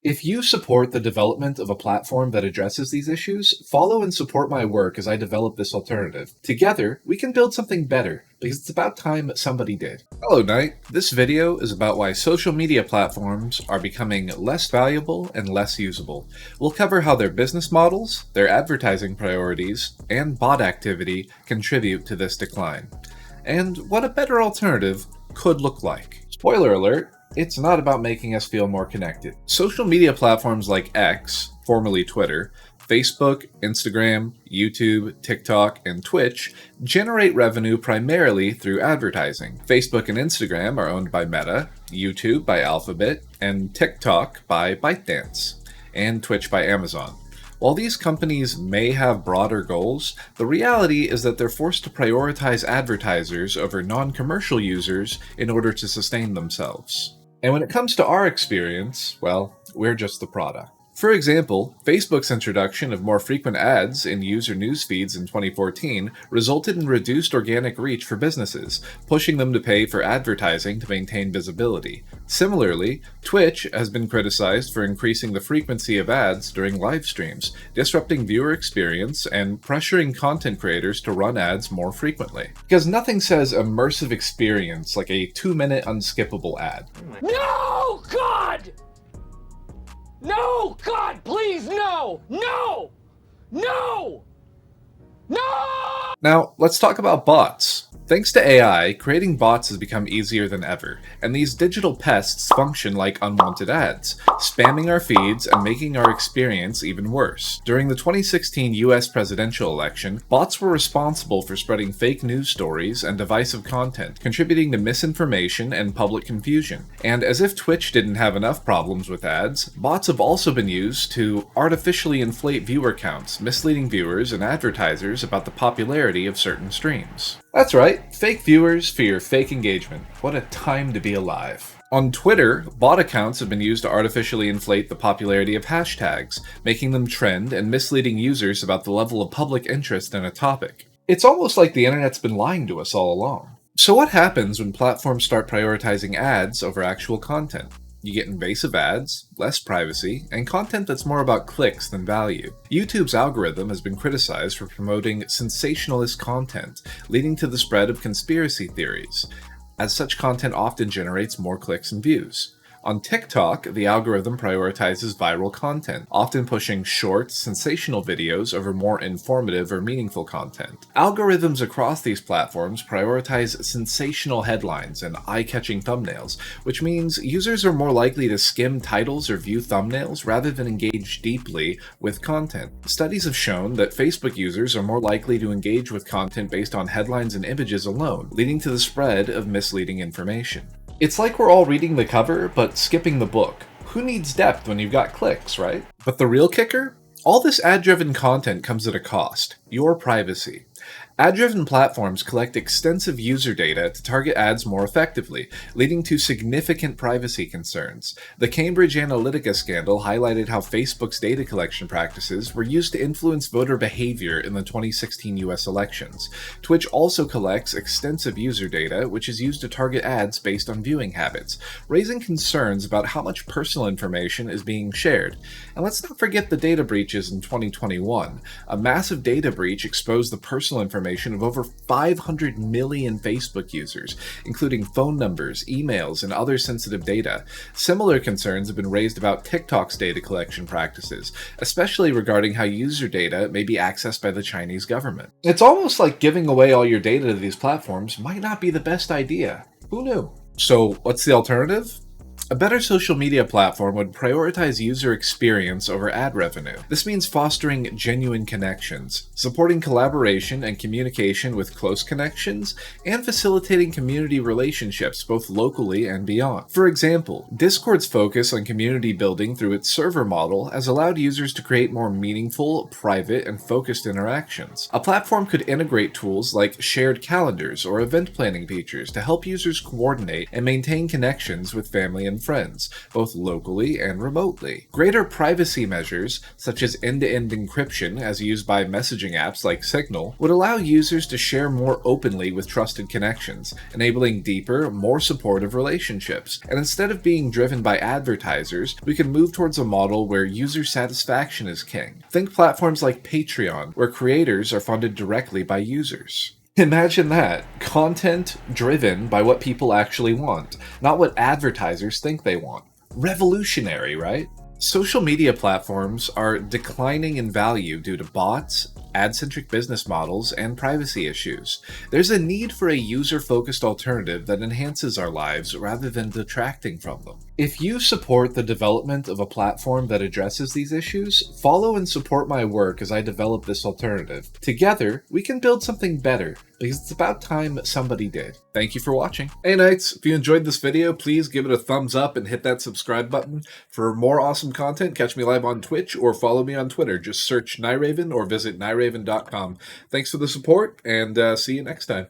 If you support the development of a platform that addresses these issues, follow and support my work as I develop this alternative. Together, we can build something better, because it's about time somebody did. Hello, Knight. This video is about why social media platforms are becoming less valuable and less usable. We'll cover how their business models, their advertising priorities, and bot activity contribute to this decline, and what a better alternative could look like. Spoiler alert, it's not about making us feel more connected. Social media platforms like X, formerly Twitter, Facebook, Instagram, YouTube, TikTok, and Twitch generate revenue primarily through advertising. Facebook and Instagram are owned by Meta, YouTube by Alphabet, and TikTok by ByteDance, and Twitch by Amazon. While these companies may have broader goals, the reality is that they're forced to prioritize advertisers over non-commercial users in order to sustain themselves. And when it comes to our experience, well, we're just the product. For example, Facebook's introduction of more frequent ads in user news feeds in 2014 resulted in reduced organic reach for businesses, pushing them to pay for advertising to maintain visibility. Similarly, Twitch has been criticized for increasing the frequency of ads during live streams, disrupting viewer experience and pressuring content creators to run ads more frequently. Because nothing says immersive experience like a 2-minute unskippable ad. No, God! No! God, please, no! No! No! No! Now, let's talk about bots. Thanks to AI, creating bots has become easier than ever, and these digital pests function like unwanted ads, spamming our feeds and making our experience even worse. During the 2016 US presidential election, bots were responsible for spreading fake news stories and divisive content, contributing to misinformation and public confusion. And as if Twitch didn't have enough problems with ads, bots have also been used to artificially inflate viewer counts, misleading viewers and advertisers about the popularity of certain streams. That's right, fake viewers for your fake engagement. What a time to be alive. On Twitter, bot accounts have been used to artificially inflate the popularity of hashtags, making them trend and misleading users about the level of public interest in a topic. It's almost like the internet's been lying to us all along. So what happens when platforms start prioritizing ads over actual content? You get invasive ads, less privacy, and content that's more about clicks than value. YouTube's algorithm has been criticized for promoting sensationalist content, leading to the spread of conspiracy theories, as such content often generates more clicks and views. On TikTok, the algorithm prioritizes viral content, often pushing short, sensational videos over more informative or meaningful content. Algorithms across these platforms prioritize sensational headlines and eye-catching thumbnails, which means users are more likely to skim titles or view thumbnails rather than engage deeply with content. Studies have shown that Facebook users are more likely to engage with content based on headlines and images alone, leading to the spread of misleading information. It's like we're all reading the cover, but skipping the book. Who needs depth when you've got clicks, right? But the real kicker? All this ad-driven content comes at a cost: your privacy. Ad-driven platforms collect extensive user data to target ads more effectively, leading to significant privacy concerns. The Cambridge Analytica scandal highlighted how Facebook's data collection practices were used to influence voter behavior in the 2016 US elections. Twitch also collects extensive user data, which is used to target ads based on viewing habits, raising concerns about how much personal information is being shared. And let's not forget the data breaches in 2021. A massive data breach exposed the personal information of over 500 million Facebook users, including phone numbers, emails, and other sensitive data. Similar concerns have been raised about TikTok's data collection practices, especially regarding how user data may be accessed by the Chinese government. It's almost like giving away all your data to these platforms might not be the best idea. Who knew? So, what's the alternative? A better social media platform would prioritize user experience over ad revenue. This means fostering genuine connections, supporting collaboration and communication with close connections, and facilitating community relationships both locally and beyond. For example, Discord's focus on community building through its server model has allowed users to create more meaningful, private, and focused interactions. A platform could integrate tools like shared calendars or event planning features to help users coordinate and maintain connections with family and and friends, both locally and remotely. Greater privacy measures, such as end-to-end encryption as used by messaging apps like Signal, would allow users to share more openly with trusted connections, enabling deeper, more supportive relationships. And instead of being driven by advertisers, we can move towards a model where user satisfaction is king. Think platforms like Patreon, where creators are funded directly by users. Imagine that. Content driven by what people actually want, not what advertisers think they want. Revolutionary, right? Social media platforms are declining in value due to bots, ad-centric business models, and privacy issues. There's a need for a user-focused alternative that enhances our lives rather than detracting from them. If you support the development of a platform that addresses these issues, follow and support my work as I develop this alternative. Together, we can build something better, because it's about time somebody did. Thank you for watching. Hey Knights, if you enjoyed this video, please give it a thumbs up and hit that subscribe button. For more awesome content, catch me live on Twitch or follow me on Twitter. Just search Kniraven or visit Kniraven.com. Thanks for the support, and see you next time.